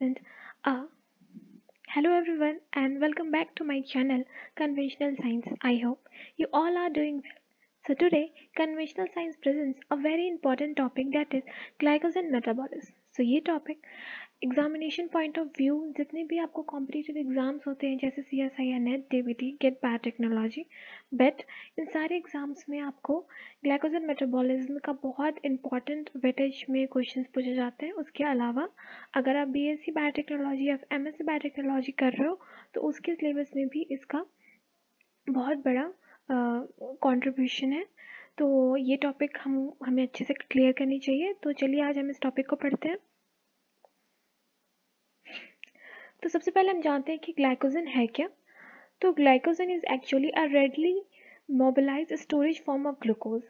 And uh, hello everyone and welcome back to my channel Conventional Science. I hope you all are doing well. So today conventional science presents a very important topic that is glycogen metabolism. So ये topic examination point of view जितने भी आपको competitive exams होते हैं जैसे CSIR NET DBT GATE biotechnology BET इन सारे exams में आपको ग्लाइकोजन मेटाबॉलिज्म का बहुत इंपॉर्टेंट वेटेज में क्वेश्चंस पूछे जाते हैं। उसके अलावा अगर आप BSc बायोटेक्नोलॉजी या MSc बायोटेक्नोलॉजी कर रहे हो तो उसके सिलेबस में भी इसका बहुत बड़ा कंट्रीब्यूशन है। तो ये टॉपिक हमें अच्छे से क्लियर करनी चाहिए। तो चलिए आज हम इस टॉपिक को पढ़ते हैं। तो सबसे पहले हम जानते हैं कि ग्लाइकोजन है क्या। तो glycogen is actually a readily mobilised storage form of glucose.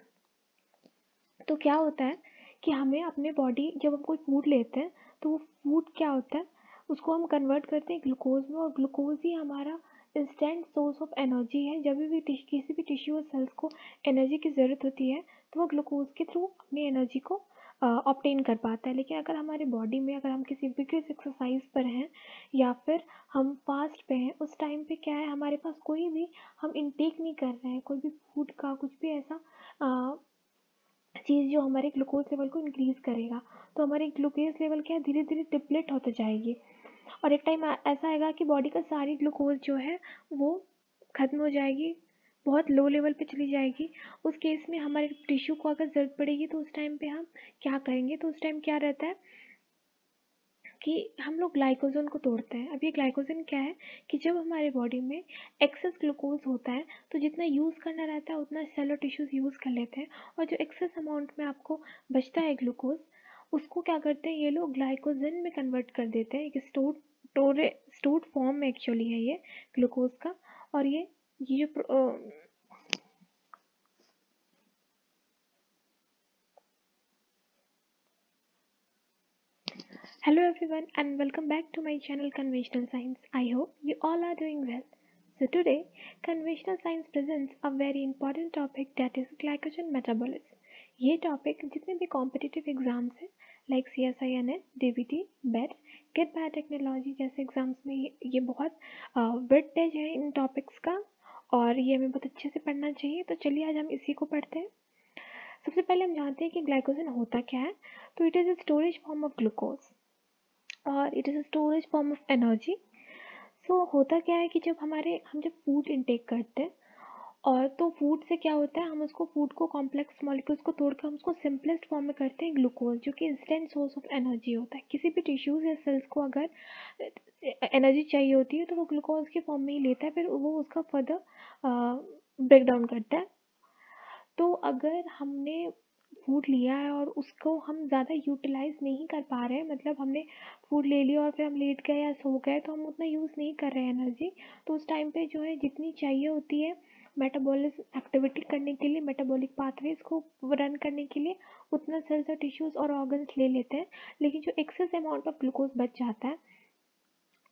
तो क्या होता है कि हमें अपने बॉडी जब हम कोई फूड लेते हैं तो वो फूड क्या होता है उसको हम कन्वर्ट करते हैं ग्लूकोज में, और ग्लूकोज ही हमारा इंस्टेंट सोर्स ऑफ एनर्जी है। जब भी किसी भी टिश्यू और सेल्स को एनर्जी की ज़रूरत होती है तो वो ग्लूकोज के थ्रू अपनी एनर्जी को ऑब्टेन कर पाता है। लेकिन अगर हमारे बॉडी में अगर हम किसी विगरस एक्सरसाइज पर हैं या फिर हम फास्ट पे हैं, उस टाइम पे क्या है हमारे पास कोई भी हम इनटेक नहीं कर रहे हैं कोई भी फूड का, कुछ भी ऐसा चीज़ जो हमारे ग्लूकोज लेवल को इंक्रीज़ करेगा, तो हमारी ग्लूकोज लेवल क्या है धीरे धीरे डिप्लेट होते जाएगी और एक टाइम ऐसा आएगा कि बॉडी का सारी ग्लूकोज जो है वो ख़त्म हो जाएगी, बहुत लो लेवल पे चली जाएगी। उस केस में हमारे टिश्यू को अगर ज़रूरत पड़ेगी तो उस टाइम पे हम क्या करेंगे, तो उस टाइम क्या रहता है कि हम लोग ग्लाइकोजन को तोड़ते हैं। अब ये ग्लाइकोजन क्या है कि जब हमारे बॉडी में एक्सेस ग्लूकोज होता है तो जितना यूज़ करना रहता है उतना सेल और टिश्यूज यूज़ कर लेते हैं, और जो एक्सेस अमाउंट में आपको बचता है ग्लूकोज उसको क्या करते हैं ये लोग ग्लाइकोजन में कन्वर्ट कर देते हैं। एक स्टोर्ड फॉर्म में एक्चुअली है ये ग्लूकोज का। और ये जो Hello everyone and welcome back to my channel Conventional Science. I hope you all are doing well. So today Conventional Science presents a very important topic that is glycogen metabolism. ये topic जितने भी competitive exams हैं like CSIR NET DBT बेट gate biotechnology जैसे exams में ये बहुत weightage है इन topics का और ये हमें बहुत अच्छे से पढ़ना चाहिए। तो चलिए आज हम इसी को पढ़ते हैं। सबसे पहले हम जानते हैं कि ग्लाइकोजन होता क्या है। तो it is a storage form of glucose और it is a storage form of energy. So होता क्या है कि हम जब फूड इनटेक करते हैं और तो फूड से क्या होता है हम उसको फूड को कॉम्प्लेक्स मॉलिक्यूल्स को तोड़कर हम उसको सिंपलेस्ट फॉर्म में करते हैं ग्लूकोज, जो कि इंस्टेंट सोर्स ऑफ एनर्जी होता है। किसी भी टिश्यूज या सेल्स को अगर एनर्जी चाहिए होती है तो वो ग्लूकोज के फॉर्म में ही लेता है, फिर वो उसका फर्दर ब्रेक डाउन करता है। तो अगर हमने फूड लिया है और उसको हम ज़्यादा यूटिलाइज़ नहीं कर पा रहे हैं, मतलब हमने फूड ले लिया और फिर हम लेट गए या सो गए तो हम उतना यूज़ नहीं कर रहे हैं एनर्जी, तो उस टाइम पे जो है जितनी चाहिए होती है मेटाबॉलिज्म एक्टिविटी करने के लिए, मेटाबॉलिक पाथवेज को रन करने के लिए उतना सेल्स और टिश्यूज़ और ऑर्गन्स ले लेते हैं। लेकिन जो एक्सेस अमाउंट ऑफ ग्लूकोज बच जाता है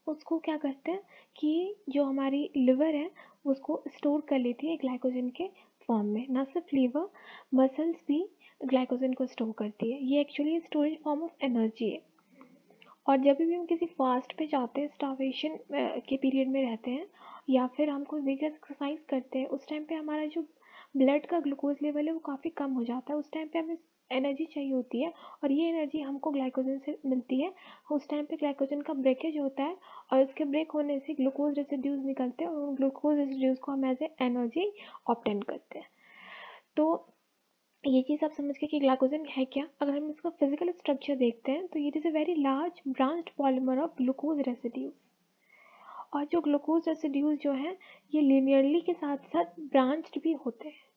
उसको क्या करते हैं कि जो हमारी लिवर है उसको स्टोर कर लेती है ग्लाइकोजन के फॉर्म में। ना सिर्फ लिवर, मसल्स भी ग्लाइकोजन को स्टोर करती है। ये actually storage form of energy है। और जब भी हम किसी फास्ट पे जाते हैं, स्टार्वेशन के पीरियड में रहते हैं या फिर हम कोई विगरस एक्सरसाइज करते हैं, उस टाइम पे हमारा जो ब्लड का ग्लूकोज लेवल है वो काफ़ी कम हो जाता है। उस टाइम पे हमें एनर्जी चाहिए होती है और ये एनर्जी हमको ग्लाइकोजन से मिलती है। उस टाइम पे ग्लाइकोजन का ब्रेकेज होता है और उसके ब्रेक होने से ग्लूकोज रेसिड्यूज निकलते हैं और उन ग्लूकोज रेसिड्यूज को हम एज ए एनर्जी ऑब्टेन करते हैं। तो ये चीज़ आप समझ गए कि ग्लाइकोजन है क्या। अगर हम इसका फिजिकल स्ट्रक्चर देखते हैं तो it is a very large branched polymer of glucose residues. और जो ग्लूकोज रेसिड्यूज जो हैं ये लीनियरली के साथ साथ ब्रांच्ड भी होते हैं।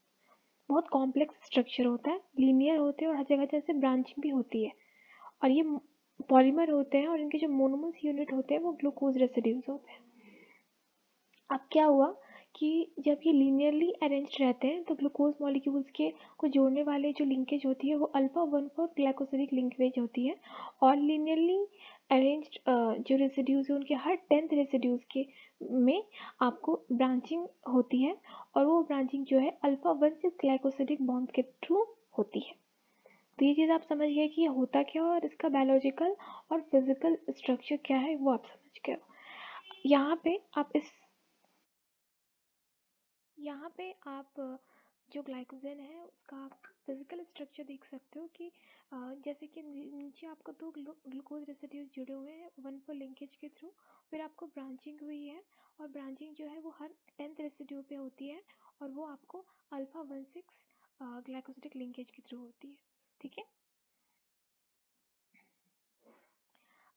बहुत कॉम्प्लेक्स स्ट्रक्चर होता है, लीनियर होते हैं और हर जगह जैसे ब्रांचिंग भी होती है। और ये पॉलीमर होते हैं और इनके जो मोनोमर्स यूनिट होते हैं वो ग्लूकोज रेसिड्यूज होते हैं। अब क्या हुआ कि जब ये लीनियरली अरेंज्ड रहते हैं तो ग्लूकोज मॉलिक्यूल्स के को जोड़ने वाले जो लिंकेज होती है वो अल्फा 1,4 ग्लाइकोसिडिक लिंकेज होती है। और लीनियरली अरेंज्ड जो रेसिड्यूज है उनके हर 10th रेसिड्यूज के में आपको ब्रांचिंग होती है और वो ब्रांचिंग जो है अल्फा 1,6 ग्लाइकोसिडिक बॉन्ड के थ्रू होती है। तो ये चीज़ आप समझ गए कि ये होता क्या है और इसका बायोलॉजिकल और फिजिकल स्ट्रक्चर क्या है, वो आप समझ गए हो। यहाँ पे आप जो ग्लाइकोजन है उसका आप फिजिकल स्ट्रक्चर देख सकते हो कि जैसे कि नीचे आपको दो ग्लूकोज रेसिड्यूज जुड़े हुए हैं, वन फॉर लिंकेज के थ्रू, फिर आपको ब्रांचिंग हुई है और ब्रांचिंग जो है वो हर 10th रेसिड्यू पे होती है और वो आपको अल्फा 1,6 ग्लाइकोसिडिक लिंकेज के थ्रू होती है। ठीक है,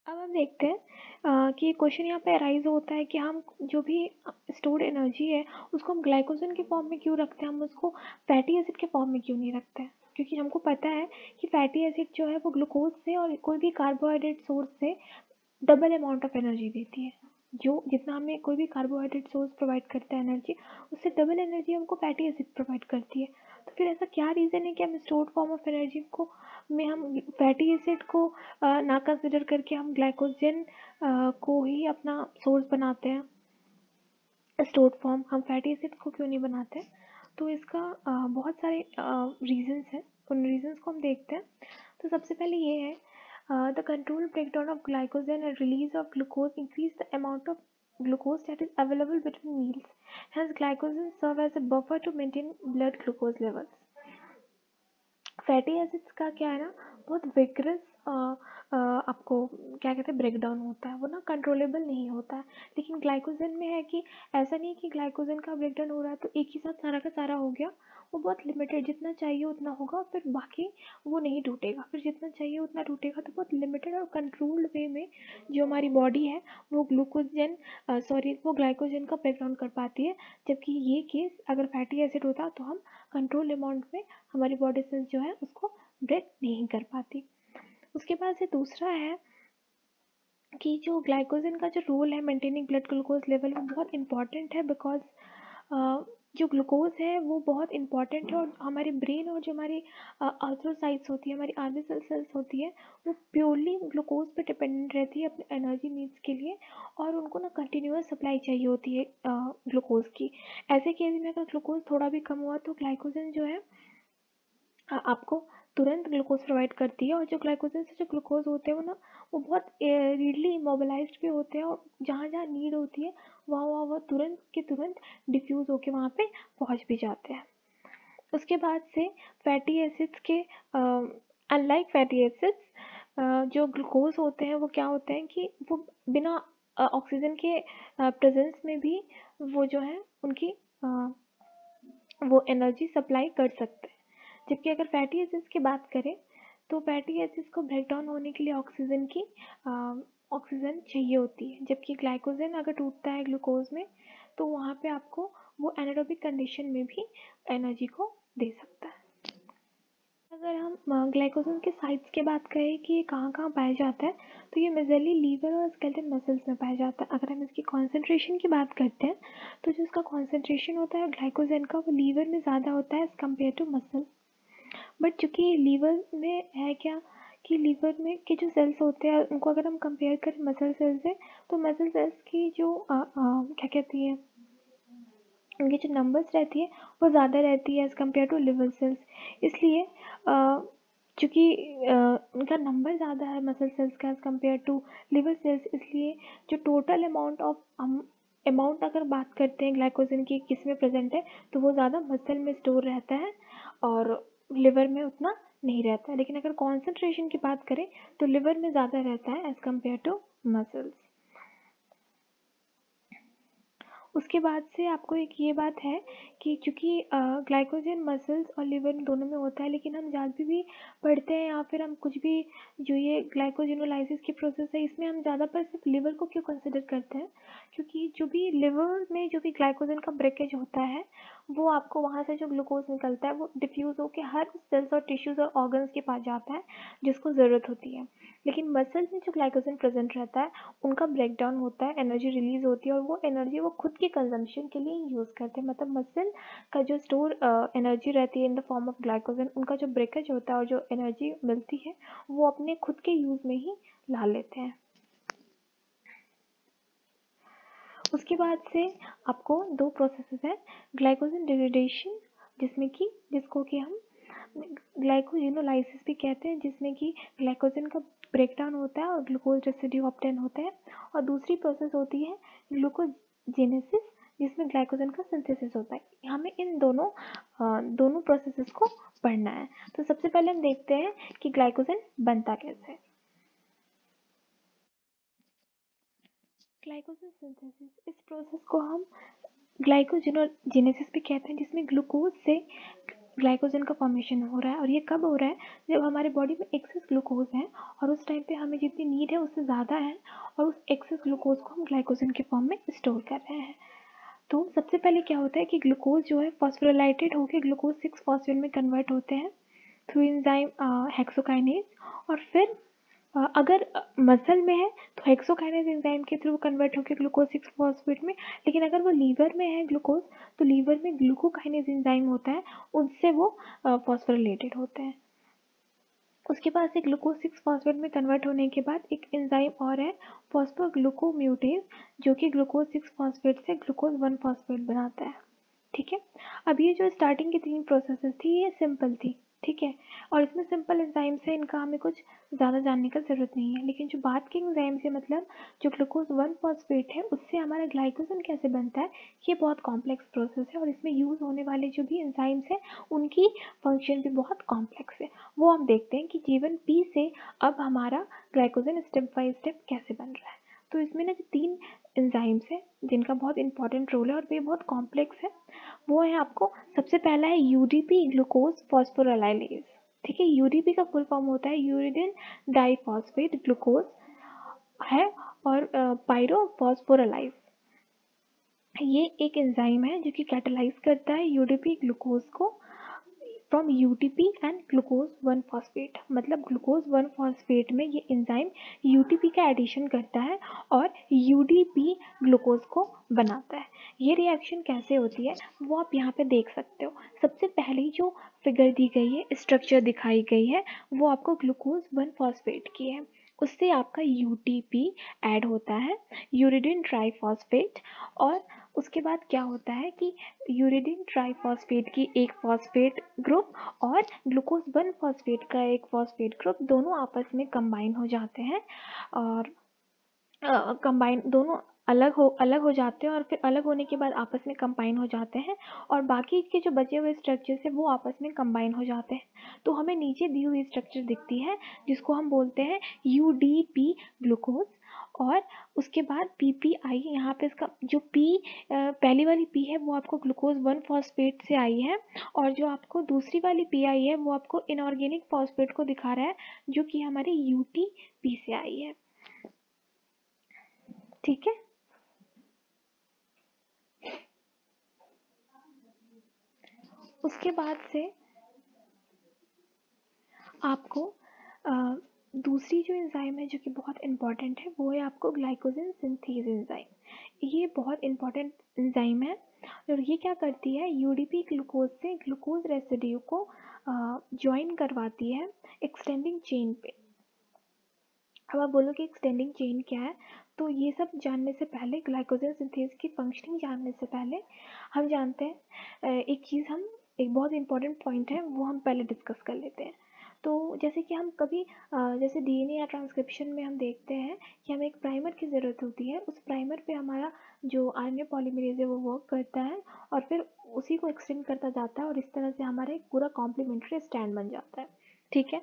अब हम देखते हैं कि क्वेश्चन यहाँ पे अराइज होता है कि हम जो भी स्टोर्ड एनर्जी है उसको हम ग्लाइकोजन के फॉर्म में क्यों रखते हैं, हम उसको फैटी एसिड के फॉर्म में क्यों नहीं रखते हैं। क्योंकि हमको पता है कि फैटी एसिड जो है वो ग्लूकोज से और कोई भी कार्बोहाइड्रेट सोर्स से डबल अमाउंट ऑफ एनर्जी देती है। जो जितना हमें कोई भी कार्बोहाइड्रेट सोर्स प्रोवाइड करता है एनर्जी, उससे डबल एनर्जी हमको फैटी एसिड प्रोवाइड करती है। तो फिर ऐसा क्या रीज़न है कि हम स्टोर्ड फॉर्म ऑफ एनर्जी को में हम फैटी एसिड को ना कंसिडर करके हम ग्लाइकोजन को ही अपना सोर्स बनाते हैं, स्टोर्ड फॉर्म हम फैटी एसिड को क्यों नहीं बनाते। तो इसका बहुत सारे रीजंस हैं, उन रीजंस को हम देखते हैं। तो सबसे पहले ये है the control breakdown of glycogen and release of glucose increase the amount of glucose that is available between meals. Hence, glycogen serve as a buffer to maintain blood glucose levels. Fatty acids का क्या है ना, बहुत vigorous आपको क्या कहते हैं breakdown होता है, वो ना कंट्रोलेबल नहीं होता है। लेकिन ग्लाइकोजन में है कि ऐसा नहीं कि ग्लाइकोजन का ब्रेकडाउन हो रहा है तो एक ही साथ सारा का सारा हो गया, वो बहुत लिमिटेड, जितना चाहिए उतना होगा, फिर बाकी वो नहीं टूटेगा, फिर जितना चाहिए उतना टूटेगा। तो बहुत लिमिटेड और कंट्रोल्ड वे में जो हमारी बॉडी है वो वो ग्लाइकोजन का ब्रेकडाउन कर पाती है। जबकि ये केस अगर फैटी एसिड होता तो हम कंट्रोल अमाउंट में हमारी बॉडी सेल्स जो है उसको ब्रेक नहीं कर पाती। उसके बाद से दूसरा है कि जो ग्लाइकोजन का जो रोल है मेंटेनिंग ब्लड ग्लूकोज लेवल, वो बहुत इंपॉर्टेंट है। बिकॉज जो ग्लूकोज है वो बहुत इंपॉर्टेंट है और हमारे ब्रेन और जो हमारी आर्थ्रोसाइट्स होती है, हमारी आर्बिसल सेल्स होती है, वो प्योरली ग्लूकोज पे डिपेंडेंट रहती है अपने एनर्जी नीड्स के लिए और उनको ना कंटिन्यूस सप्लाई चाहिए होती है ग्लूकोज की। ऐसे केस में अगर ग्लूकोज थोड़ा भी कम हुआ तो ग्लाइकोजन जो है आपको तुरंत ग्लूकोज प्रोवाइड करती है। और जो ग्लाइकोजन से जो ग्लूकोज होते हैं वो ना वो बहुत रीडली इमोबिलाइज्ड भी होते हैं और जहाँ जहाँ नीड होती है वहाँ वहाँ वह तुरंत के तुरंत डिफ्यूज़ होके वहाँ पे पहुँच भी जाते हैं। उसके बाद से फैटी एसिड्स के अनलाइक फैटी एसिड्स जो ग्लूकोज होते हैं वो क्या होते हैं कि वो बिना ऑक्सीजन के प्रेजेंस में भी वो जो है उनकी वो एनर्जी सप्लाई कर सकते हैं। जबकि अगर फैटी एसिड्स की बात करें तो फैटी एसिड्स को ब्रेक डाउन होने के लिए ऑक्सीजन चाहिए होती है। जबकि ग्लाइकोजन अगर टूटता है ग्लूकोज में तो वहाँ पे आपको वो एनारोबिक कंडीशन में भी एनर्जी को दे सकता है। अगर हम ग्लाइकोजन के साइट्स की बात करें कि ये कहाँ कहाँ पाया जाता है, तो ये मेजरली लीवर और स्केलेटल मसल्स में पाया जाता है। अगर हम इसकी कॉन्सेंट्रेशन की बात करते हैं तो जो इसका कॉन्सेंट्रेशन होता है ग्लाइकोजन का वो लीवर में ज़्यादा होता है as compared to muscle. But चूँकि लीवर में है क्या कि लीवर में के जो सेल्स होते हैं उनको अगर हम कंपेयर करें मसल सेल्स से तो मसल सेल्स की जो क्या कहती है उनकी जो नंबर्स रहती है वो ज़्यादा रहती है as compared to liver cells. इसलिए चूँकि उनका नंबर ज़्यादा है मसल सेल्स का as compared to liver cells, इसलिए जो टोटल अमाउंट अगर बात करते हैं ग्लाइकोजन की किस में प्रेजेंट है तो वो ज़्यादा मसल में स्टोर रहता है और लिवर में उतना नहीं रहता है। लेकिन अगर कॉन्सेंट्रेशन की बात करें तो लिवर में ज़्यादा रहता है एज़ कम्पेयर टू मसल्स। उसके बाद से आपको एक ये बात है कि चूँकि ग्लाइकोजन मसल्स और लिवर दोनों में होता है, लेकिन हम जहाँ भी पढ़ते हैं या फिर हम कुछ भी जो ये ग्लाइकोजेनोलाइसिस की प्रोसेस है इसमें हम ज़्यादा पर सिर्फ लिवर को क्यों कंसिडर करते हैं, क्योंकि जो भी लिवर में जो भी ग्लाइकोजन का ब्रेकेज होता है वो आपको वहाँ से जो ग्लूकोज निकलता है वो डिफ्यूज़ होकर हर सेल्स और टिश्यूज़ और ऑर्गन्स के पास जाता है जिसको ज़रूरत होती है। लेकिन मसल्स में जो ग्लाइकोजन प्रेजेंट रहता है उनका ब्रेक डाउन होता है, एनर्जी रिलीज होती है और वो एनर्जी वो खुद के कंजम्पशन के लिए यूज़ करते हैं। मतलब मसल का जो स्टोर एनर्जी रहती है in the form of glycogen, उनका जो ब्रेकेज होता है और जो एनर्जी मिलती है वो अपने खुद के यूज़ में ही ला लेते हैं। उसके बाद से आपको दो प्रोसेसेस हैं, ग्लाइकोजन डिग्रेडेशन जिसको कि हम ग्लाइकोजिनोलाइसिस भी कहते हैं, जिसमें कि ग्लाइकोजन का ब्रेकडाउन होता है और ग्लूकोज रेसिड्यू ऑब्टेन होता है। और दूसरी प्रोसेस होती है ग्लूकोजेनेसिस, जिसमें ग्लाइकोजन का सिंथेसिस होता है। हमें इन दोनों प्रोसेसेस को पढ़ना है। तो सबसे पहले हम देखते हैं कि ग्लाइकोजन बनता कैसे है। ग्लाइकोजन सिंथेसिस, इस प्रोसेस को हम ग्लाइकोजेनेसिस भी कहते हैं, जिसमें ग्लूकोज से ग्लाइकोजन का फॉर्मेशन हो रहा है। और ये कब हो रहा है? जब हमारे बॉडी में एक्सेस ग्लूकोज है और उस टाइम पे हमें जितनी नीड है उससे ज़्यादा है, और उस एक्सेस ग्लूकोज को हम ग्लाइकोजन के फॉर्म में स्टोर कर रहे हैं। तो सबसे पहले क्या होता है कि ग्लूकोज जो है फॉस्फोराइलेटेड होकर ग्लूकोज 6 फॉस्फेट में कन्वर्ट होते हैं थ्रू एंजाइम हेक्सोकाइनेज। और फिर अगर मसल में है तो हेक्सोकाइनेज एंजाइम के थ्रू कन्वर्ट होकर ग्लूकोज 6 फॉस्फेट में। लेकिन अगर वो लीवर में है ग्लूकोज, तो लीवर में ग्लूकोकाइनेज एंजाइम होता है, उससे वो फॉस्फोराइलेटेड होते हैं। उसके बाद से ग्लूकोज 6 फॉस्फेट में कन्वर्ट होने के बाद एक एंजाइम और है फॉस्फोग्लूकोम्यूटेज, जो कि ग्लूकोज 6 फॉस्फेट से ग्लूकोज 1 फॉस्फेट बनाता है। ठीक है। अब ये जो स्टार्टिंग की 3 प्रोसेसेस थी ये सिंपल थी, ठीक है, और इसमें सिंपल एंजाइम से इनका हमें कुछ ज़्यादा जानने का ज़रूरत नहीं है। लेकिन जो बाद के एंजाइम से, मतलब जो ग्लूकोज 1 फॉस्फेट है, उससे हमारा ग्लाइकोजन कैसे बनता है, ये बहुत कॉम्प्लेक्स प्रोसेस है। और इसमें यूज़ होने वाले जो भी एंजाइम्स हैं उनकी फंक्शन भी बहुत कॉम्प्लेक्स है। वो हम देखते हैं कि G1P से अब हमारा ग्लाइकोजन स्टेप बाय स्टेप कैसे बन रहा है। तो इसमें ना जो 3 एंजाइम्स हैं जिनका बहुत इंपॉर्टेंट रोल है और वे बहुत कॉम्प्लेक्स है, वो है आपको, सबसे पहला है यूडीपी ग्लूकोज फॉस्फोराइलेज। ठीक है, यूडीपी का फुल फॉर्म होता है यूरिडिन डाइफॉस्फेट ग्लूकोज है, और पायरोफॉस्फोराइलेज ये एक एंजाइम है जो कि कैटालाइज करता है यूडीपी ग्लूकोज को from UTP and glucose 1 phosphate. मतलब ग्लूकोज 1 फॉस्फेट में ये एंजाइम यूटीपी का एडिशन करता है और यूडीपी ग्लूकोज को बनाता है। ये रिएक्शन कैसे होती है वो आप यहाँ पे देख सकते हो। सबसे पहले जो फिगर दी गई है, स्ट्रक्चर दिखाई गई है, वो आपको ग्लूकोज 1 फॉस्फेट की है। उससे आपका यूटीपी ऐड होता है, यूरिडिन ट्राइफॉस्फेट। और उसके बाद क्या होता है कि यूरिडिन ट्राइफॉस्फेट की एक फॉस्फेट ग्रुप और ग्लूकोज 1 फॉस्फेट का एक फॉस्फेट ग्रुप दोनों आपस में कंबाइन हो जाते हैं। और कंबाइन दोनों अलग हो जाते हैं, और फिर अलग होने के बाद आपस में कंबाइन हो जाते हैं, और बाकी के जो बचे हुए स्ट्रक्चर्स हैं वो आपस में कंबाइन हो जाते हैं। तो हमें नीचे दी हुई स्ट्रक्चर दिखती है जिसको हम बोलते हैं यूडीपी ग्लूकोज। और उसके बाद पीपीआई, यहाँ पे इसका जो पहली वाली पी है वो आपको ग्लूकोज 1 फॉस्फेट से आई है, और जो आपको दूसरी वाली पी आई है वो आपको इनऑर्गेनिक फॉस्फेट को दिखा रहा है, जो कि हमारे यूटीपी से आई है। ठीक है। उसके बाद से आपको दूसरी जो एंजाइम है जो कि बहुत इम्पॉर्टेंट है, वो है आपको ग्लाइकोजन सिंथेज एंजाइम। ये बहुत इम्पॉर्टेंट एंजाइम है और ये क्या करती है, यूडीपी ग्लूकोज से ग्लूकोज रेसिड्यू को ज्वाइन करवाती है एक्सटेंडिंग चेन पे। अब आप बोलोगे एक्सटेंडिंग चेन क्या है, तो ये सब जानने से पहले, ग्लाइकोजन सिंथेज की फंक्शनिंग जानने से पहले, हम जानते हैं एक बहुत इंपॉर्टेंट पॉइंट है वो हम पहले डिस्कस कर लेते हैं। तो जैसे कि हम कभी जैसे डीएनए या ट्रांसक्रिप्शन में हम देखते हैं कि हमें एक प्राइमर की ज़रूरत होती है। उस प्राइमर पे हमारा जो आरएनए पॉलीमरेज है वो वर्क करता है और फिर उसी को एक्सटेंड करता जाता है, और इस तरह से हमारा एक पूरा कॉम्प्लीमेंट्री स्टैंड बन जाता है। ठीक है।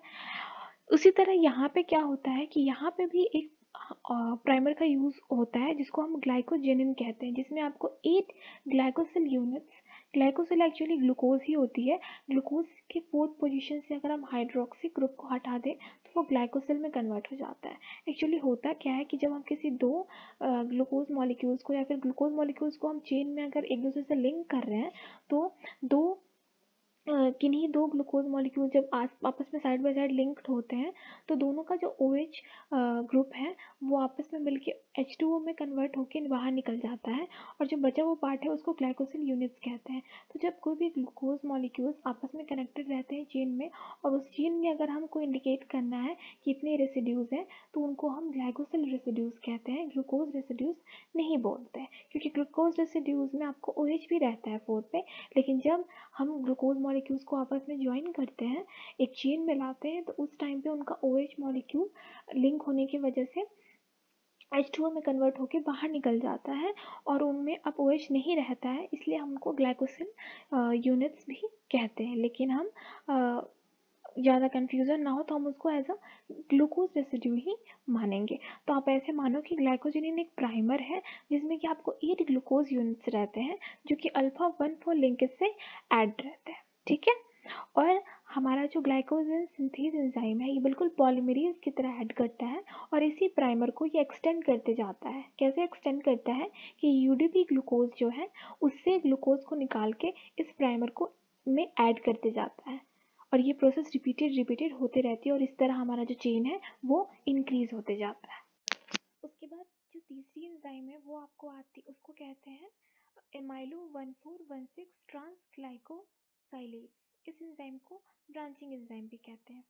उसी तरह यहाँ पे क्या होता है कि यहाँ पे भी एक प्राइमर का यूज़ होता है जिसको हम ग्लाइकोजेनिन कहते हैं, जिसमें आपको 8 glycosyl units, glycosyl actually glucose ही होती है, ग्लूकोज के 4th पोजीशन से अगर हम हाइड्रोक्सी ग्रुप को हटा दें तो वो ग्लाइकोसिल में कन्वर्ट हो जाता है। एक्चुअली होता क्या है कि जब हम किसी दो ग्लूकोज मॉलिक्यूल्स को या फिर ग्लूकोज मॉलिक्यूल्स को हम चेन में अगर एक दूसरे से लिंक कर रहे हैं, तो दो किन्हीं दो ग्लूकोज मॉलिक्यूल जब आपस में साइड बाय साइड लिंक्ड होते हैं, तो दोनों का जो OH ग्रुप है वो आपस में मिलके H2O में कन्वर्ट होकर बाहर निकल जाता है, और जो बचा हुआ पार्ट है उसको ग्लाइकोसिल यूनिट्स कहते हैं। तो जब कोई भी ग्लूकोज मॉलिक्यूल्स आपस में कनेक्टेड रहते हैं चेन में, और उस चेन में अगर हमको इंडिकेट करना है कि इतने रेसिड्यूज़ हैं, तो उनको हम ग्लाइकोसिल रेसिड्यूज़ कहते हैं, ग्लूकोज रेसिड्यूज़ नहीं बोलते हैं। क्योंकि ग्लूकोज रेसिड्यूज़ में आपको OH भी रहता है 4 पे, लेकिन जब हम ग्लूकोज मॉलिक्यूल्स को आपस में ज्वाइन करते हैं, एक चेन में लाते हैं, तो उस टाइम पे उनका OH मॉलिक्यूल लिंक होने की वजह से H2O में कन्वर्ट होकर बाहर निकल जाता है और उनमें अब OH नहीं रहता है, इसलिए हम उनको ग्लाइकोसिल यूनिट्स भी कहते हैं। लेकिन हम ज़्यादा कन्फ्यूज़न ना हो तो हम उसको एज अ ग्लूकोज रेसिड्यू ही मानेंगे। तो आप ऐसे मानो कि ग्लाइकोजेनिन एक प्राइमर है जिसमें कि आपको 8 ग्लूकोज यूनिट्स रहते हैं जो कि अल्फा 1,4 लिंकेज से ऐड रहते हैं, ठीक है। और हमारा जो ग्लाइकोजन सिंथेज एंजाइम है ये बिल्कुल पॉलीमरेज की तरह ऐड करता है और इसी प्राइमर को ये एक्सटेंड करते जाता है। कैसे एक्सटेंड करता है कि यूडीपी ग्लूकोज जो है उससे ग्लूकोज को निकाल के इस प्राइमर को में ऐड करते जाता है और ये प्रोसेस रिपीटेड होते रहती है और इस तरह हमारा जो चेन है वो इंक्रीज होते जाता है। उसके बाद जो तीसरी एंजाइम है वो आपको आती, उसको कहते हैं एमाइलो 1416 ट्रांसग्लाइकोसाइलेज। इस एंजाइम को ब्रांचिंग एंजाइम भी कहते हैं।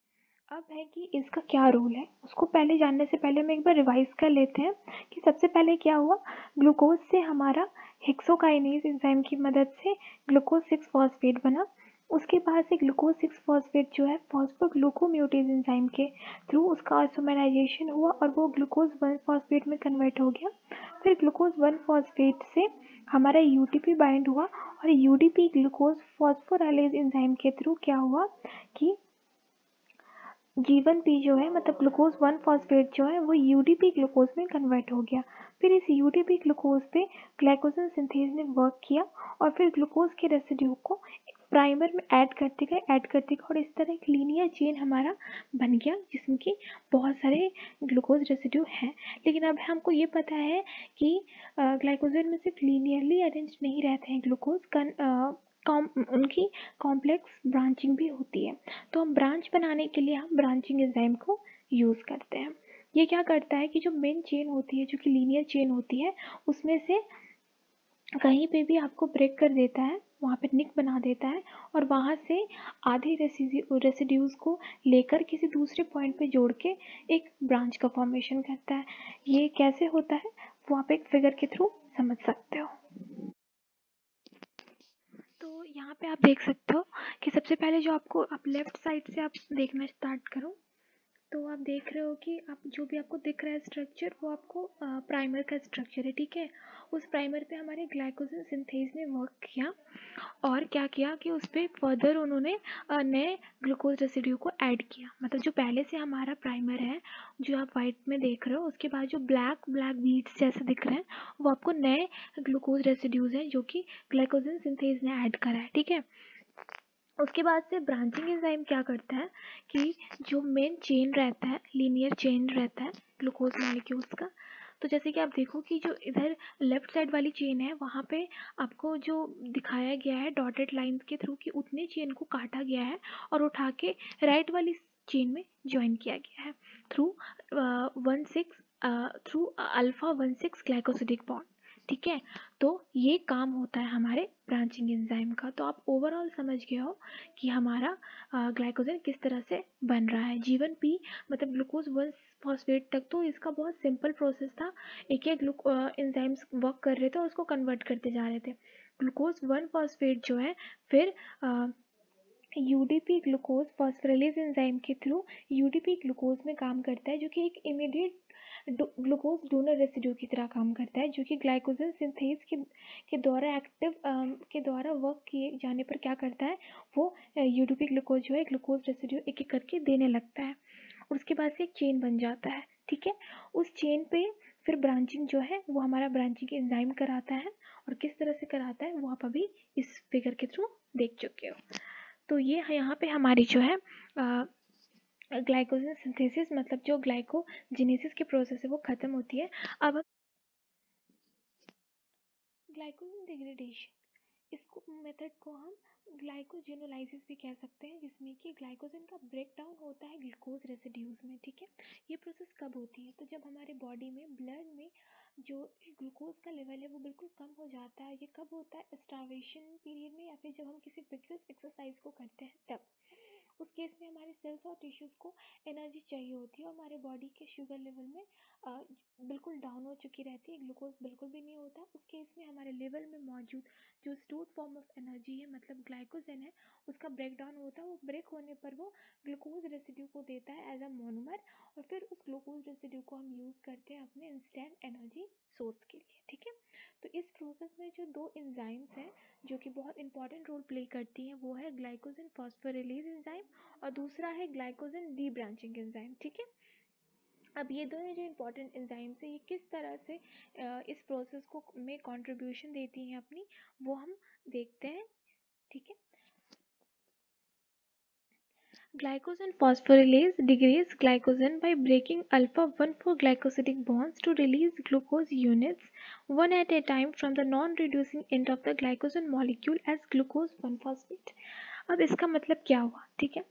अब है कि इसका क्या रोल है, उसको पहले जानने से पहले हम एक बार रिवाइज कर लेते हैं कि सबसे पहले क्या हुआ। ग्लूकोज से हमारा हेक्सोकाइनेज एंजाइम की मदद से ग्लूकोज 6 फॉस्फेट बना। उसके बाद से ग्लूकोज 6 फॉस्फेट जो है फॉस्फोग्लूकोम्यूटेज एंजाइम के थ्रू उसका आइसोमराइजेशन हुआ और वो ग्लूकोज 1 फॉस्फेट में कन्वर्ट हो गया। फिर ग्लूकोज 1 फॉस्फेट से हमारा यूटीपी बाइंड हुआ और यूडीपी ग्लूकोज फॉस्फोराइलेज एंजाइम के थ्रू क्या हुआ कि G1P जो है मतलब ग्लूकोज 1 फॉस्फेट जो है वो यूडीपी ग्लूकोज में कन्वर्ट हो गया। फिर इस यूडीपी ग्लूकोज पे ग्लाइकोजन सिंथेज ने वर्क किया और फिर ग्लूकोज के रेसिड्यू को प्राइमर में ऐड करते गए और इस तरह एक लीनियर चेन हमारा बन गया जिसमें कि बहुत सारे ग्लूकोज रेसिड्यू हैं। लेकिन अब हमको ये पता है कि ग्लाइकोजन में सिर्फ लीनियरली अरेंज नहीं रहते हैं ग्लूकोज उनकी कॉम्प्लेक्स ब्रांचिंग भी होती है। तो हम ब्रांच बनाने के लिए हम ब्रांचिंग एंजाइम को यूज़ करते हैं। ये क्या करता है कि जो मेन चेन होती है जो कि लीनियर चेन होती है उसमें से कहीं पे भी आपको ब्रेक कर देता है, वहाँ पे निक बना देता है और वहाँ से आधे रेसिड्यूज़ को लेकर किसी दूसरे पॉइंट पे जोड़ के एक ब्रांच का फॉर्मेशन करता है। ये कैसे होता है वो आप एक फिगर के थ्रू समझ सकते हो। तो यहाँ पे आप देख सकते हो कि सबसे पहले जो आपको आप लेफ्ट साइड से आप देखना स्टार्ट करो तो आप देख रहे हो कि आप जो भी आपको दिख रहा है स्ट्रक्चर वो आपको प्राइमर का स्ट्रक्चर है, ठीक है। उस प्राइमर पे हमारे ग्लाइकोजन सिंथेज ने वर्क किया और क्या किया कि उस पर फर्दर उन्होंने नए ग्लूकोज रेसिड्यू को ऐड किया। मतलब जो पहले से हमारा प्राइमर है जो आप वाइट में देख रहे हो उसके बाद जो ब्लैक बीड्स जैसे दिख रहे हैं वो आपको नए ग्लूकोज रेसिड्यूज हैं जो कि ग्लाइकोजन सिंथेज ने ऐड करा है, ठीक है। उसके बाद से ब्रांचिंग एंजाइम क्या करता है कि जो मेन चेन रहता है लीनियर चेन रहता है ग्लूकोज मॉलिक्यूल्स का, तो जैसे कि आप देखो कि जो इधर लेफ्ट साइड वाली चेन है वहाँ पे आपको जो दिखाया गया है डॉटेड लाइंस के थ्रू कि उतने चेन को काटा गया है और उठा के राइट वाली चेन में ज्वाइन किया गया है through 16 through alpha 16 glycosidic bond, ठीक है। तो ये काम होता है हमारे ब्रांचिंग एंजाइम का। तो आप ओवरऑल समझ गए हो कि हमारा ग्लाइकोजन किस तरह से बन रहा है। G1P मतलब ग्लूकोज 1 फॉस्फेट तक तो इसका बहुत सिंपल प्रोसेस था, एक एक एंजाइम्स वर्क कर रहे थे और उसको कन्वर्ट करते जा रहे थे। ग्लूकोज 1 फॉस्फेट जो है फिर यूडीपी ग्लूकोज फॉस्फोराइलेज एंजाइम के थ्रू यूडीपी ग्लूकोज में काम करता है जो कि एक इमीडिएट ग्लूकोज डोनर रेसिड्यू की तरह काम करता है जो कि ग्लाइकोजन सिंथेज के द्वारा के द्वारा वर्क किए जाने पर क्या करता है वो यूडीपी ग्लूकोज जो है ग्लूकोज रेसिड्यू एक एक करके देने लगता है। उसके बाद से एक चेन बन जाता है, ठीक है। उस चेन पे फिर ब्रांचिंग जो है वो हमारा ब्रांचिंग एंजाइम कराता है और किस तरह से कराता है वो आप अभी इस फिगर के थ्रू देख चुके हो। तो ये यहाँ पे हमारी जो है ग्लाइकोजन सिंथेसिस मतलब जो ग्लाइकोजेनेसिस की प्रोसेस है वो खत्म होती है। अब ग्लाइकोजन डिग्रेडेशन इसको मेथड को हम ग्लाइकोजेनोलाइसिस भी कह सकते हैं जिसमें कि ग्लाइकोजन का ब्रेक डाउन होता है ग्लूकोज रेसिड्यूज में, ठीक है। ये प्रोसेस कब होती है तो जब हमारे बॉडी में ब्लड में जो ग्लूकोज का लेवल है वो बिल्कुल कम हो जाता है। ये कब होता है स्टार्वेशन पीरियड में या फिर जब हम किसी विगरस एक्सरसाइज को करते हैं तब। उस केस में हमारे सेल्स और टिश्यूज़ को एनर्जी चाहिए होती है और हमारे बॉडी के शुगर लेवल में बिल्कुल डाउन हो चुकी रहती है, ग्लूकोज बिल्कुल भी नहीं होता। उस केस में हमारे लेवल में मौजूद जो स्टोर्ड फॉर्म ऑफ एनर्जी है, मतलब ग्लाइकोजन है, उसका ब्रेक डाउन होता है। वो ब्रेक होने पर वो ग्लूकोज रेसिड्यू को देता है एज अ मोनोमर, और फिर उस ग्लूकोज रेसिड्यू को हम यूज़ करते हैं अपने इंस्टेंट एनर्जी सोर्स के लिए, ठीक है। तो इस प्रोसेस में जो दो एंजाइम्स हैं जो कि बहुत इंपॉर्टेंट रोल प्ले करती हैं, वो है ग्लाइकोजन फॉस्फोरिलेज एंजाइम और दूसरा है ग्लाइकोजन डी-ब्रांचिंग एंजाइम, ठीक है। अब ये दोनों जो इम्पोर्टेंट एंजाइम्स है, ये किस तरह से इस प्रोसेस को में कंट्रीब्यूशन देती हैं अपनी, वो हम देखते हैं, ठीक है। Glycogen phosphorylase degrades glycogen by breaking alpha-1,4-glycosidic bonds to release glucose units one at a time from the non-reducing end of the glycogen molecule as glucose 1-phosphate। अब इसका मतलब क्या हुआ, ठीक है।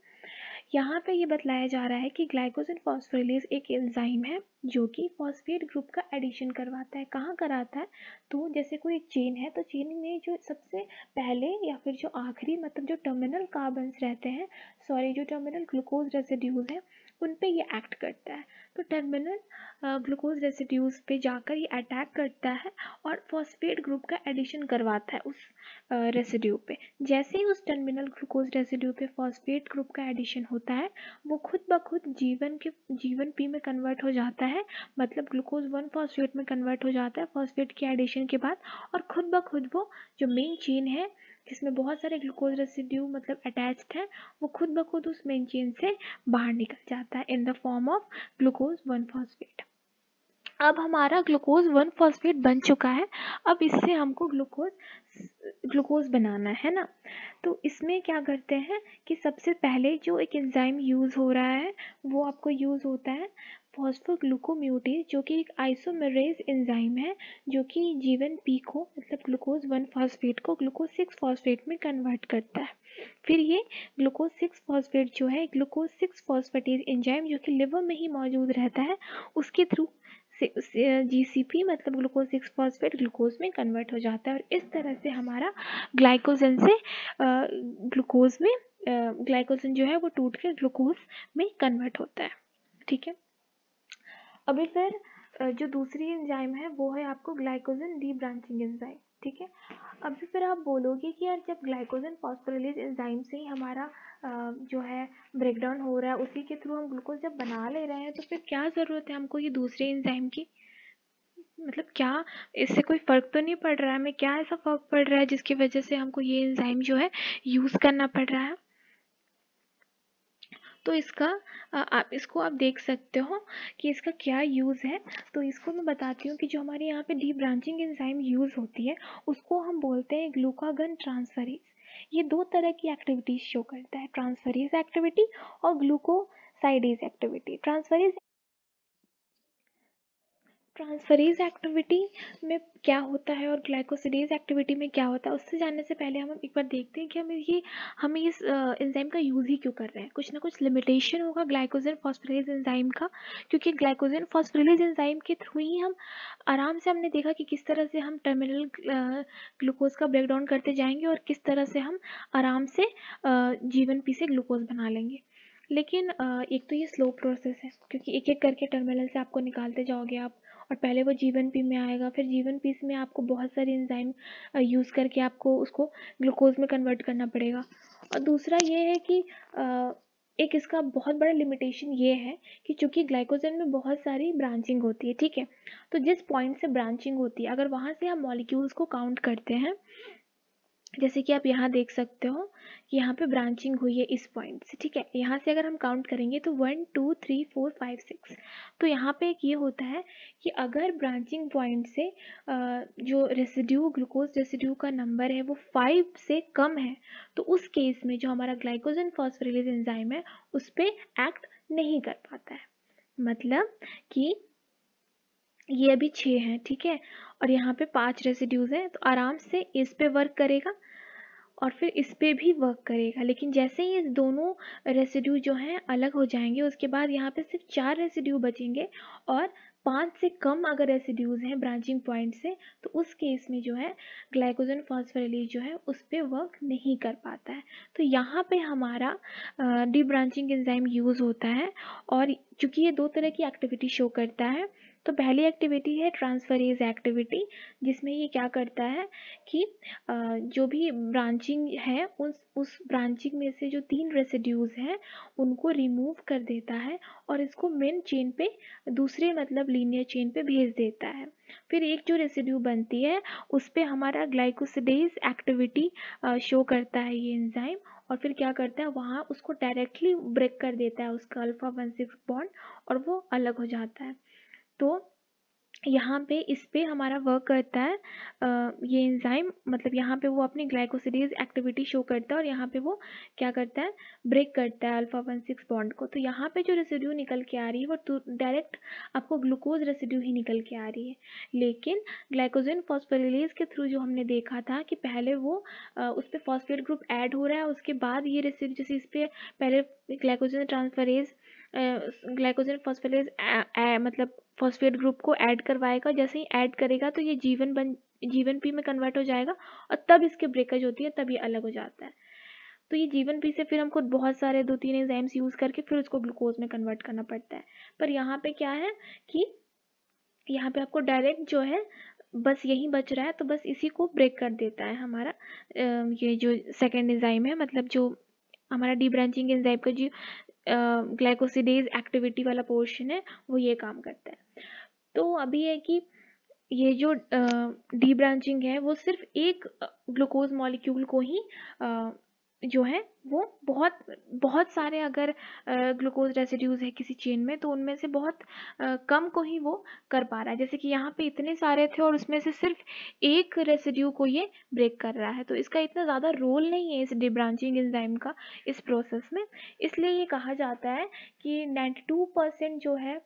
यहाँ पे ये बतलाया जा रहा है कि ग्लाइकोजन फॉस्फोरिलेज एक एंजाइम है जो कि फॉस्फेट ग्रुप का एडिशन करवाता है। कहाँ कराता है? तो जैसे कोई एक चेन है, तो चेन में जो सबसे पहले या फिर जो आखिरी, मतलब जो टर्मिनल कार्बन्स रहते हैं, जो टर्मिनल ग्लूकोज रेसिड्यूज हैं, उन पे ये एक्ट करता है। तो टर्मिनल ग्लूकोज रेसिड्यूज पे जाकर ये अटैक करता है और फॉस्फेट ग्रुप का एडिशन करवाता है उस रेसिड्यू पे। जैसे ही उस टर्मिनल ग्लूकोज रेसिड्यू पे फॉस्फेट ग्रुप का एडिशन होता है, वो खुद ब खुद जीवन पी में कन्वर्ट हो जाता है, मतलब ग्लूकोज 1-फॉस्फेट में कन्वर्ट हो जाता है फॉस्फेट के एडिशन के बाद, और खुद ब खुद वो जो मेन चेन है जिसमें बहुत सारे ग्लूकोज रेसिड्यू मतलब अटैच्ड है, वो खुद ब खुद उस मेन चेन से बाहर निकल जाता है in the form of glucose one phosphate. अब हमारा ग्लूकोज 1-फॉस्फेट बन चुका है। अब इससे हमको ग्लूकोज बनाना है ना। तो इसमें क्या करते हैं कि सबसे पहले जो एक एंजाइम यूज़ हो रहा है, वो आपको यूज़ होता है फॉस्फोग्लूकोम्यूटेज, जो कि एक आइसोमेरेज एंजाइम है जो कि G1P को, मतलब ग्लूकोज 1-फॉस्फेट को ग्लूकोज 6-फॉस्फेट में कन्वर्ट करता है। फिर ये ग्लूकोज 6-फॉस्फेट जो है, ग्लूकोज 6-फॉस्फेटेज एंजाइम जो कि लिवर में ही मौजूद रहता है, उसके थ्रू GCP मतलब ग्लूकोज 6-फॉस्फेट ग्लूकोज में कन्वर्ट हो जाता है, और इस तरह से हमारा ग्लाइकोजन से ग्लूकोज में ग्लाइकोजन जो है वो टूट के ग्लूकोज में कन्वर्ट होता है, ठीक है। अभी फिर जो दूसरी एंजाइम है वो है आपको ग्लाइकोजन डी ब्रांचिंग एंजाइम, ठीक है। अभी फिर आप बोलोगे कि यार जब ग्लाइकोजन फॉस्फोरिलेज एंजाइम से ही हमारा जो है ब्रेकडाउन हो रहा है, उसी के थ्रू हम ग्लूकोज जब बना ले रहे हैं, तो फिर क्या ज़रूरत है हमको ये दूसरे एंजाइम की? मतलब क्या इससे कोई फ़र्क तो नहीं पड़ रहा है हमें? क्या ऐसा फ़र्क पड़ रहा है जिसकी वजह से हमको ये एंजाइम जो है यूज़ करना पड़ रहा है? तो इसको आप देख सकते हो कि इसका क्या यूज़ है। तो इसको मैं बताती हूँ कि जो हमारे यहाँ पे डी ब्रांचिंग एंजाइम यूज़ होती है, उसको हम बोलते हैं ग्लूकागन ट्रांसफरेज। ये दो तरह की एक्टिविटीज़ शो करता है, ट्रांसफरेज एक्टिविटी और ग्लूकोसाइडेज एक्टिविटी। ट्रांसफरेज एक्टिविटी में क्या होता है और ग्लाइकोसिडेज एक्टिविटी में क्या होता है, उससे जानने से पहले हम एक बार देखते हैं कि हमें इस एंजाइम का यूज़ ही क्यों कर रहे हैं। कुछ ना कुछ लिमिटेशन होगा ग्लाइकोजन फॉस्फोरिलेज एंजाइम का, क्योंकि ग्लाइकोजन फॉस्फोरिलेज एंजाइम के थ्रू ही हम आराम से, हमने देखा कि किस तरह से हम टर्मिनल ग्लूकोज का ब्रेकडाउन करते जाएंगे और किस तरह से हम आराम से G1P से ग्लूकोज बना लेंगे। लेकिन एक तो ये स्लो प्रोसेस है, क्योंकि एक एक करके टर्मिनल से आपको निकालते जाओगे आप, और पहले वो G1P में आएगा, फिर G1P में आपको बहुत सारी एंजाइम यूज़ करके आपको उसको ग्लूकोज में कन्वर्ट करना पड़ेगा। और दूसरा ये है कि एक इसका बहुत बड़ा लिमिटेशन ये है कि चूँकि ग्लाइकोजन में बहुत सारी ब्रांचिंग होती है, ठीक है। तो जिस पॉइंट से ब्रांचिंग होती है, अगर वहाँ से हम मॉलिक्यूल्स को काउंट करते हैं, जैसे कि आप यहाँ देख सकते हो कि यहाँ पे ब्रांचिंग हुई है इस पॉइंट से, ठीक है। यहाँ से अगर हम काउंट करेंगे तो 1 2 3 4 5 6। तो यहाँ पे एक ये होता है कि अगर ब्रांचिंग पॉइंट से जो रेसिड्यू, ग्लूकोज रेसिड्यू का नंबर है वो 5 से कम है, तो उस केस में जो हमारा ग्लाइकोजन फॉस्फोरिलेज एंजाइम है उस पर एक्ट नहीं कर पाता है। मतलब कि ये अभी 6 हैं, ठीक है, और यहाँ पे 5 रेसिड्यूज हैं, तो आराम से इस पे वर्क करेगा और फिर इस पे भी वर्क करेगा। लेकिन जैसे ही इस दोनों रेसिड्यू जो हैं अलग हो जाएंगे, उसके बाद यहाँ पे सिर्फ 4 रेसिड्यू बचेंगे और 5 से कम अगर रेसिड्यूज हैं ब्रांचिंग पॉइंट से, तो उस केस में जो है ग्लाइकोजन फॉस्फोरिलेज जो है उस पर वर्क नहीं कर पाता है। तो यहाँ पे हमारा डी ब्रांचिंग एंजाइम यूज़ होता है, और चूँकि ये 2 तरह की एक्टिविटी शो करता है। तो पहली एक्टिविटी है ट्रांसफरेज एक्टिविटी, जिसमें ये क्या करता है कि जो भी ब्रांचिंग है उस ब्रांचिंग में से जो 3 रेसिड्यूज हैं उनको रिमूव कर देता है और इसको मेन चेन पे, दूसरे मतलब लीनियर चेन पे भेज देता है। फिर एक जो रेसिड्यू बनती है उस पे हमारा ग्लाइकोसिडेज एक्टिविटी शो करता है ये एंजाइम, और फिर क्या करता है वहाँ उसको डायरेक्टली ब्रेक कर देता है उसका अल्फा 1,6 बॉन्ड, और वो अलग हो जाता है। तो यहाँ पे इस पे हमारा वर्क करता है ये एंजाइम, मतलब यहाँ पे वो अपनी ग्लाइकोसिडेज एक्टिविटी शो करता है और यहाँ पे वो क्या करता है, ब्रेक करता है अल्फा 1,6 बॉन्ड को। तो यहाँ पे जो रेसिड्यू निकल के आ रही है वो डायरेक्ट आपको ग्लूकोज रेसिड्यू ही निकल के आ रही है। लेकिन ग्लाइकोजन फॉस्फोरिलेज के थ्रू जो हमने देखा था कि पहले वो उस पर फॉस्फेट ग्रुप ऐड हो रहा है, उसके बाद ये रेसिड्यू, जैसे इस पर पहले ग्लाइकोजन ट्रांसफरेज ग्लाइकोजन फॉस्फोरिलेज मतलब फॉस्फेट ग्रुप को ऐड करवाएगा, जैसे ही ऐड करेगा तो ये जीवन पी में कन्वर्ट हो जाएगा, और तब इसके ब्रेकेज होती है, तब ये अलग हो जाता है। तो ये जीवन पी से फिर हमको बहुत सारे 2-3 एंजाइम्स यूज़ करके फिर उसको ग्लूकोज में कन्वर्ट करना पड़ता है। पर यहाँ पे क्या है कि यहाँ पे आपको डायरेक्ट जो है बस यही बच रहा है, तो बस इसी को ब्रेक कर देता है हमारा ये जो सेकेंड एंजाइम है, मतलब जो हमारा डी ब्रांचिंग एंजाइम का जो ग्लाइकोसिडेज एक्टिविटी वाला पोर्शन है वो ये काम करता है। तो अभी है कि ये जो डी ब्रांचिंग है वो सिर्फ एक ग्लूकोज मॉलिक्यूल को ही जो है वो बहुत बहुत सारे अगर ग्लूकोज रेसिड्यूज है किसी चेन में, तो उनमें से बहुत कम को ही वो कर पा रहा है। जैसे कि यहाँ पे इतने सारे थे और उसमें से सिर्फ एक रेसिड्यू को ये ब्रेक कर रहा है, तो इसका इतना ज़्यादा रोल नहीं है इस डी ब्रांचिंग एंजाइम का इस प्रोसेस में। इसलिए ये कहा जाता है कि 92% जो है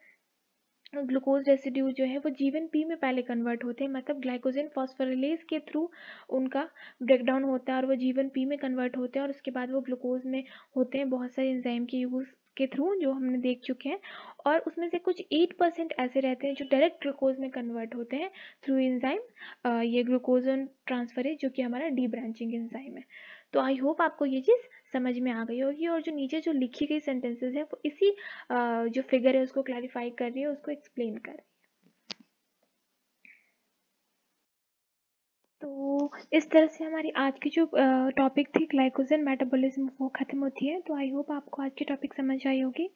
ग्लूकोज रेसिड्यू जो है वो जीवन पी में पहले कन्वर्ट होते हैं, मतलब ग्लाइकोजन फॉस्फोरिलेज के थ्रू उनका ब्रेकडाउन होता है और वो जीवन पी में कन्वर्ट होते हैं, और उसके बाद वो ग्लूकोज में होते हैं बहुत सारे एंजाइम के यूज़ के थ्रू जो हमने देख चुके हैं। और उसमें से कुछ 8% ऐसे रहते हैं जो डायरेक्ट ग्लूकोज में कन्वर्ट होते हैं थ्रू एंजाइम ये ग्लूकोजन ट्रांसफरेज, जो कि हमारा डी ब्रांचिंग एंजाइम है। तो आई होप आपको ये चीज़ समझ में आ गई होगी, और जो नीचे जो लिखी गई सेंटेंसेस है वो इसी जो फिगर है उसको क्लैरिफाई कर रही है, उसको एक्सप्लेन कर रही है। तो इस तरह से हमारी आज की जो टॉपिक थी ग्लाइकोजन मेटाबॉलिज्म वो ख़त्म होती है। तो आई होप आपको आज की टॉपिक समझ आई होगी।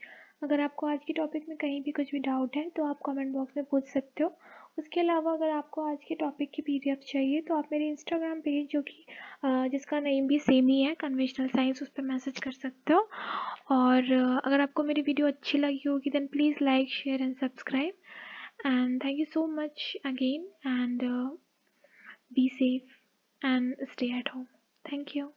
अगर आपको आज की टॉपिक में कहीं भी कुछ भी डाउट है तो आप कमेंट बॉक्स में पूछ सकते हो। उसके अलावा अगर आपको आज की टॉपिक की पीडीएफ चाहिए तो आप मेरे इंस्टाग्राम पेज, जो कि जिसका नेम भी सेम ही है कन्वेंशनल साइंस, उस पर मैसेज कर सकते हो। और अगर आपको मेरी वीडियो अच्छी लगी होगी then please like, share and subscribe, and thank you so much again, and be safe and stay at home. Thank you.